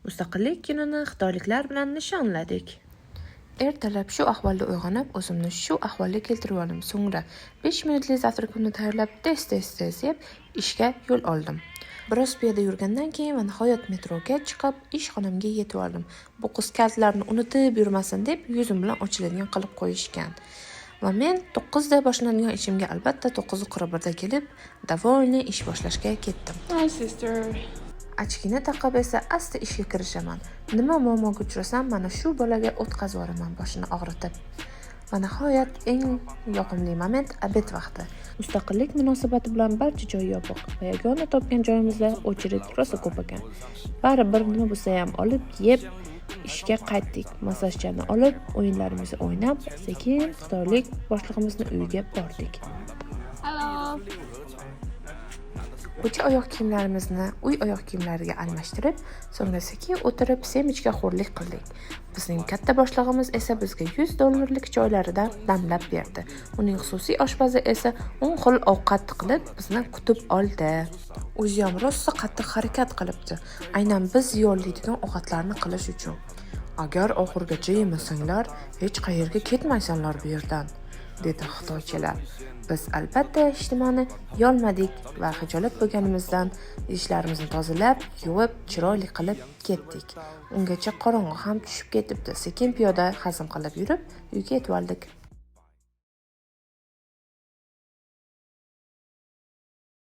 Mustaqillik kunini xitoyliklar bilan nishonladik. Ertalab shu ahvolda uyg'onib, o'zimni shu ahvolga keltirib oldim. So'ngra 5 minutli zavtrakimni tayyorlab, tez yeb, ishga yo'l oldim. Biroz piyoda yurgandan keyin va nihoyat metroga chiqib, ishxonamga yetib oldim. Bu qiz kaltlarni unutib yurmasin deb yuzim bilan ochiladigan qilib qo'yishgan. Va men 9 da boshlanadigan ishimga albatta 9:41 da kelib, davolni ish boshlashga ketdim. Hi, sister. Achkini taqib esa asta ishga kirishaman. Nima muammoga uchrasam, mana shu bolaga o'tkazib yuboraman boshini og'ritib. Va nihoyat eng yoqimli moment obed vaqti. Mustaqillik munosabati bilan barcha joy yopiq va yagona topgan joyimizda очередь rosa ko'p ekan. Baribir nima bo'lsa ham olib, yeb, ishga qaytdik. Massajchani olib, o'yinlarimizni o'ynab, sekin xitoylik boshlig'imizning uyiga bordik. Hello. Uch oyoq kiyimlarimizni uy oyoq kiyimlariga almashtirib, so'ngra sekin o'tirib semichga xo'rlik qildik. Bizning katta boshlig'imiz esa bizga $100 joylaridan damlab berdi. Uning xususiy oshpazi esa 10 xil ovqat qilib bizni kutib oldi. O'zi ham rosa qattiq harakat qilibdi. Aynan biz yollaydigan ovqatlarni qilish uchun. Agar oxirgacha yemasanglar, hech qayerga ketmaysanlar bu yerdan, dedi xitoychalar. Biz albatta ijtimoni yolmadik va xijolat bo'lganimizdan idishlarimizni tozalab, yuvib, chiroyli qilib ketdik. Ungacha qorong'i ham tushib ketibdi. Sekin piyoda hazm qilib yurib, uyga yetib oldik.